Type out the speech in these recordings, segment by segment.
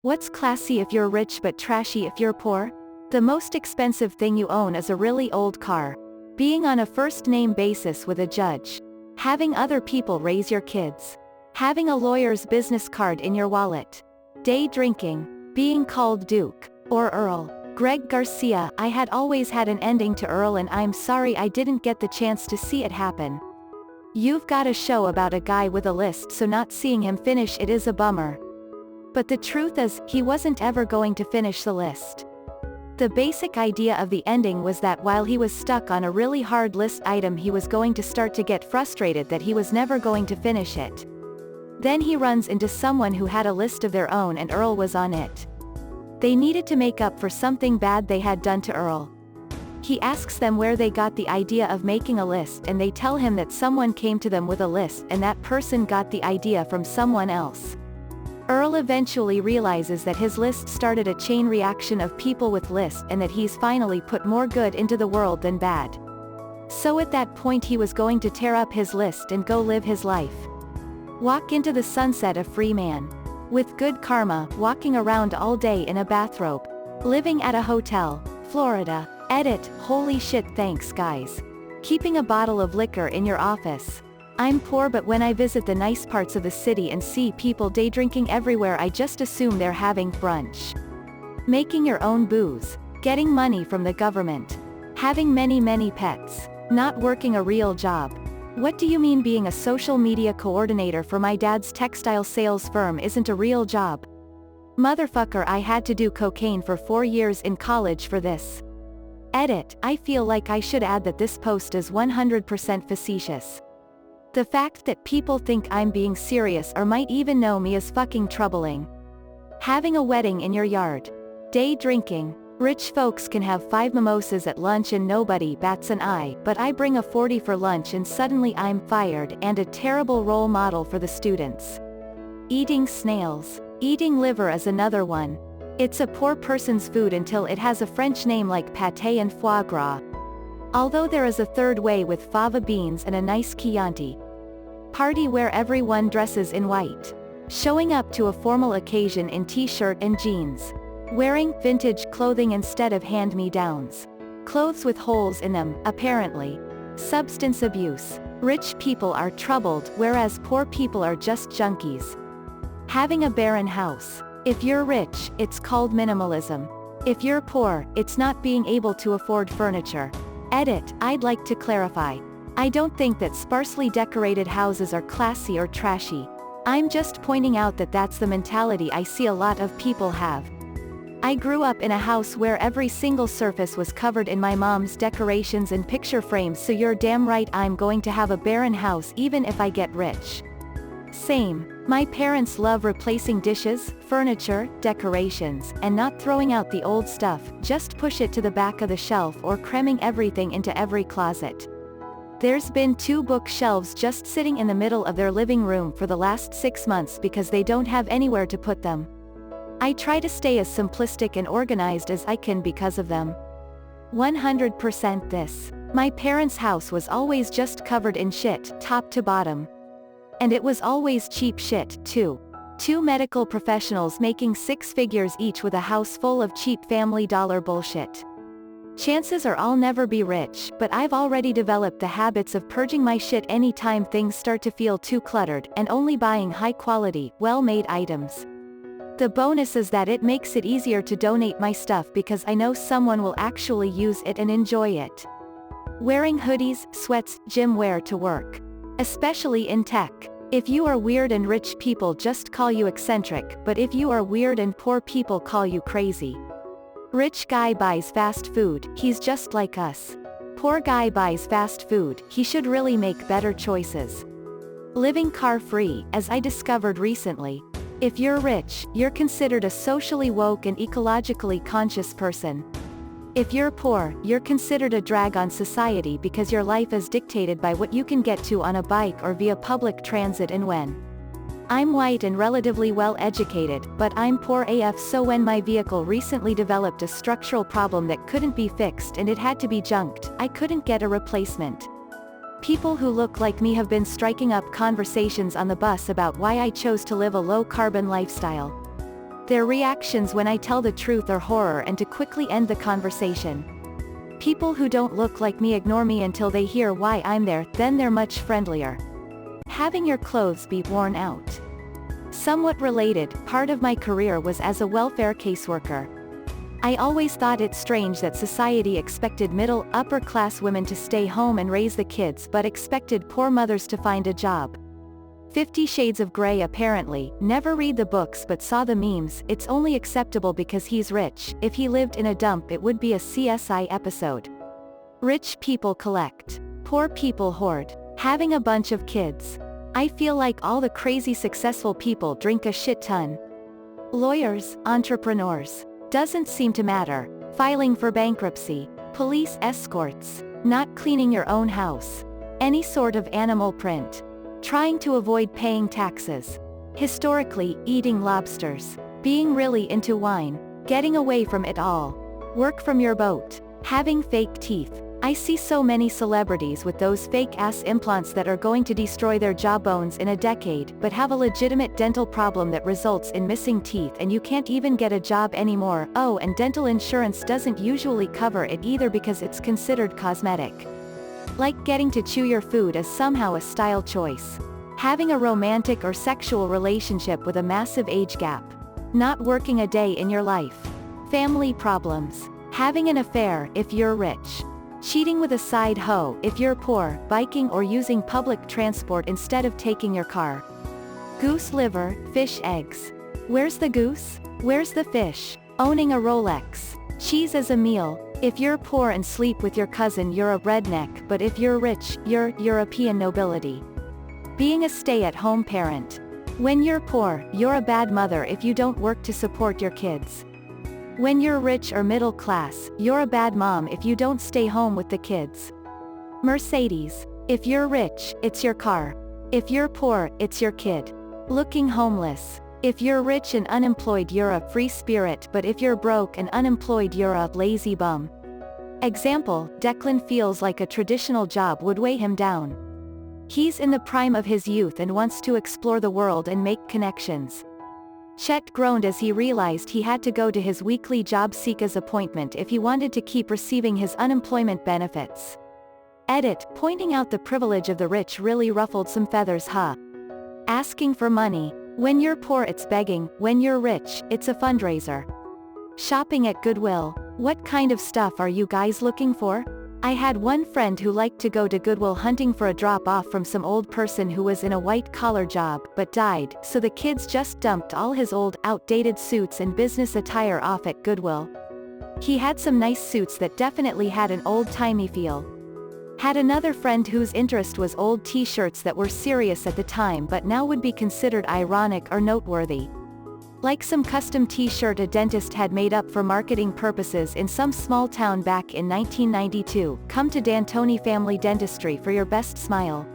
What's classy if you're rich but trashy if you're poor? The most expensive thing you own is a really old car. Being on a first-name basis with a judge. Having other people raise your kids. Having a lawyer's business card in your wallet. Day drinking. Being called Duke. Or Earl. Greg Garcia. I had always had an ending to Earl and I'm sorry I didn't get the chance to see it happen. You've got a show about a guy with a list, so not seeing him finish it is a bummer. But the truth is, he wasn't ever going to finish the list. The basic idea of the ending was that while he was stuck on a really hard list item he was going to start to get frustrated that he was never going to finish it. Then he runs into someone who had a list of their own and Earl was on it. They needed to make up for something bad they had done to Earl. He asks them where they got the idea of making a list and they tell him that someone came to them with a list and that person got the idea from someone else. Earl eventually realizes that his list started a chain reaction of people with lists and that he's finally put more good into the world than bad. So at that point he was going to tear up his list and go live his life. Walk into the sunset a free man. With good karma, walking around all day in a bathrobe. Living at a hotel, Florida. Edit, holy shit thanks guys. Keeping a bottle of liquor in your office. I'm poor but when I visit the nice parts of the city and see people day drinking everywhere I just assume they're having brunch. Making your own booze. Getting money from the government. Having many pets. Not working a real job. What do you mean being a social media coordinator for my dad's textile sales firm isn't a real job? Motherfucker, I had to do cocaine for 4 years in college for this. Edit, I feel like I should add that this post is 100% facetious. The fact that people think I'm being serious or might even know me is fucking troubling. Having a wedding in your yard. Day drinking. Rich folks can have 5 mimosas at lunch and nobody bats an eye, but I bring a 40 for lunch and suddenly I'm fired and a terrible role model for the students. Eating snails. Eating liver is another one. It's a poor person's food until it has a French name like pâté and foie gras. Although there is a third way with fava beans and a nice Chianti. Party where everyone dresses in white. Showing up to a formal occasion in t-shirt and jeans. Wearing vintage clothing instead of hand-me-downs. Clothes with holes in them, apparently. Substance abuse. Rich people are troubled, whereas poor people are just junkies. Having a barren house. If you're rich, it's called minimalism. If you're poor, it's not being able to afford furniture. Edit, I'd like to clarify. I don't think that sparsely decorated houses are classy or trashy. I'm just pointing out that that's the mentality I see a lot of people have. I grew up in a house where every single surface was covered in my mom's decorations and picture frames, so you're damn right I'm going to have a barren house even if I get rich. Same. My parents love replacing dishes, furniture, decorations, and not throwing out the old stuff, just push it to the back of the shelf or cramming everything into every closet. There's been 2 bookshelves just sitting in the middle of their living room for the last 6 months because they don't have anywhere to put them. I try to stay as simplistic and organized as I can because of them. 100% this. My parents' house was always just covered in shit, top to bottom. And it was always cheap shit, too. 2 medical professionals making 6 figures each with a house full of cheap Family Dollar bullshit. Chances are I'll never be rich, but I've already developed the habits of purging my shit anytime things start to feel too cluttered, and only buying high-quality, well-made items. The bonus is that it makes it easier to donate my stuff because I know someone will actually use it and enjoy it. Wearing hoodies, sweats, gym wear to work. Especially in tech. If you are weird and rich people just call you eccentric, but if you are weird and poor people call you crazy. Rich guy buys fast food, he's just like us. Poor guy buys fast food, he should really make better choices. Living car-free, as I discovered recently. If you're rich, you're considered a socially woke and ecologically conscious person. If you're poor, you're considered a drag on society because your life is dictated by what you can get to on a bike or via public transit and when. I'm white and relatively well educated, but I'm poor AF, so when my vehicle recently developed a structural problem that couldn't be fixed and it had to be junked, I couldn't get a replacement. People who look like me have been striking up conversations on the bus about why I chose to live a low-carbon lifestyle. Their reactions when I tell the truth are horror and to quickly end the conversation. People who don't look like me ignore me until they hear why I'm there, then they're much friendlier. Having your clothes be worn out. Somewhat related, part of my career was as a welfare caseworker. I always thought it strange that society expected middle, upper class women to stay home and raise the kids but expected poor mothers to find a job. 50 Shades of Grey apparently, never read the books but saw the memes. It's only acceptable because he's rich. If he lived in a dump it would be a CSI episode. Rich people collect. Poor people hoard. Having a bunch of kids. I feel like all the crazy successful people drink a shit ton. Lawyers, entrepreneurs. Doesn't seem to matter. Filing for bankruptcy. Police escorts. Not cleaning your own house. Any sort of animal print. Trying to avoid paying taxes. Historically, eating lobsters. Being really into wine. Getting away from it all. Work from your boat. Having fake teeth. I see so many celebrities with those fake-ass implants that are going to destroy their jawbones in a decade but have a legitimate dental problem that results in missing teeth and you can't even get a job anymore. Oh, and dental insurance doesn't usually cover it either because it's considered cosmetic. Like getting to chew your food is somehow a style choice. Having a romantic or sexual relationship with a massive age gap. Not working a day in your life. Family problems. Having an affair if you're rich. Cheating with a side hoe if you're poor, biking or using public transport instead of taking your car. Goose liver, fish eggs. Where's the goose? Where's the fish? Owning a Rolex. Cheese as a meal. If you're poor and sleep with your cousin you're a redneck, but if you're rich, you're European nobility. Being a stay-at-home parent. When you're poor, you're a bad mother if you don't work to support your kids. When you're rich or middle class, you're a bad mom if you don't stay home with the kids. Mercedes. If you're rich, it's your car. If you're poor, it's your kid. Looking homeless. If you're rich and unemployed you're a free spirit, but if you're broke and unemployed you're a lazy bum. Example, Declan feels like a traditional job would weigh him down. He's in the prime of his youth and wants to explore the world and make connections. Chet groaned as he realized he had to go to his weekly job seekers appointment if he wanted to keep receiving his unemployment benefits. Edit, pointing out the privilege of the rich really ruffled some feathers, huh? Asking for money. When you're poor it's begging, when you're rich, it's a fundraiser. Shopping at Goodwill. What kind of stuff are you guys looking for? I had one friend who liked to go to Goodwill hunting for a drop-off from some old person who was in a white-collar job but died, so the kids just dumped all his old, outdated suits and business attire off at Goodwill. He had some nice suits that definitely had an old-timey feel. Had another friend whose interest was old t-shirts that were serious at the time but now would be considered ironic or noteworthy. Like some custom t-shirt a dentist had made up for marketing purposes in some small town back in 1992, come to D'Antoni Family Dentistry for your best smile.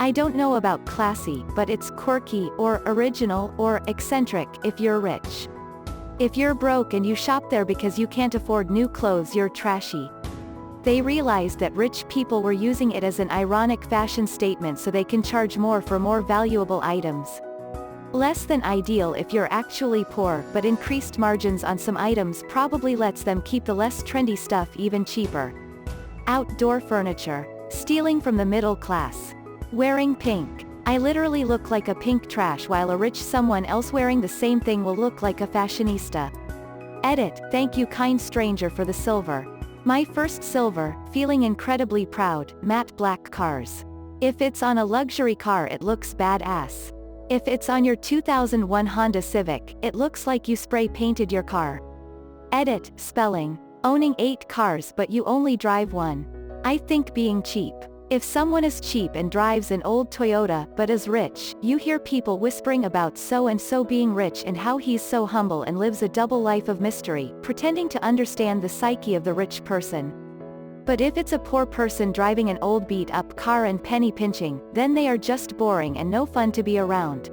I don't know about classy, but it's quirky, or original, or eccentric, if you're rich. If you're broke and you shop there because you can't afford new clothes you're trashy. They realized that rich people were using it as an ironic fashion statement so they can charge more for more valuable items. Less than ideal if you're actually poor, but increased margins on some items probably lets them keep the less trendy stuff even cheaper. Outdoor furniture. Stealing from the middle class. Wearing pink. I literally look like a pink trash while a rich someone else wearing the same thing will look like a fashionista. Edit, thank you kind stranger for the silver. My first silver, feeling incredibly proud, matte black cars. If it's on a luxury car it looks badass. If it's on your 2001 Honda Civic, it looks like you spray painted your car. Edit, spelling. Owning 8 cars but you only drive one. I think being cheap. If someone is cheap and drives an old Toyota but is rich, you hear people whispering about so-and-so being rich and how he's so humble and lives a double life of mystery, pretending to understand the psyche of the rich person. But if it's a poor person driving an old beat-up car and penny pinching, then they are just boring and no fun to be around.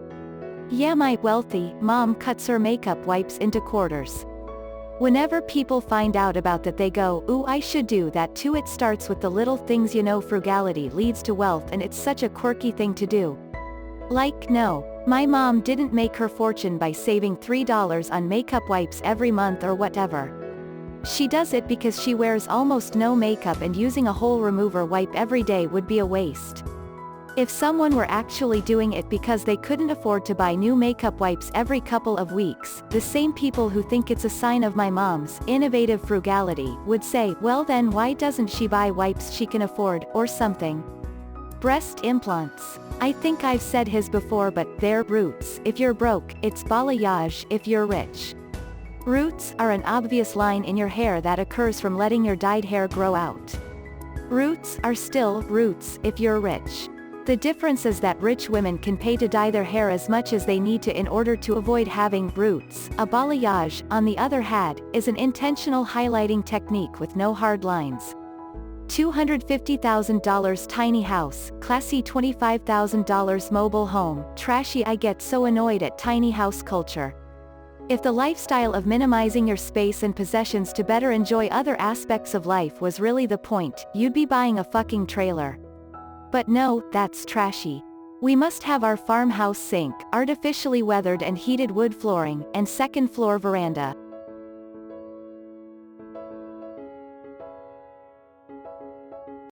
Yeah, my wealthy mom cuts her makeup wipes into quarters. Whenever people find out about that they go, ooh, I should do that too. It starts with the little things, you know, frugality leads to wealth and it's such a quirky thing to do. Like, no, My mom didn't make her fortune by saving $3 on makeup wipes every month or whatever. She does it because she wears almost no makeup and using a hole remover wipe every day would be a waste. If someone were actually doing it because they couldn't afford to buy new makeup wipes every couple of weeks, the same people who think it's a sign of my mom's innovative frugality would say, well then why doesn't she buy wipes she can afford, or something. Breast implants. I think I've said his before but they're roots if you're broke, it's balayage if you're rich. Roots are an obvious line in your hair that occurs from letting your dyed hair grow out. Roots are still roots if you're rich. The difference is that rich women can pay to dye their hair as much as they need to in order to avoid having roots. A balayage, on the other hand, is an intentional highlighting technique with no hard lines. $250,000 tiny house, classy $25,000 mobile home, trashy. I get so annoyed at tiny house culture. If the lifestyle of minimizing your space and possessions to better enjoy other aspects of life was really the point, you'd be buying a fucking trailer. But no, that's trashy. We must have our farmhouse sink, artificially weathered and heated wood flooring, and second floor veranda.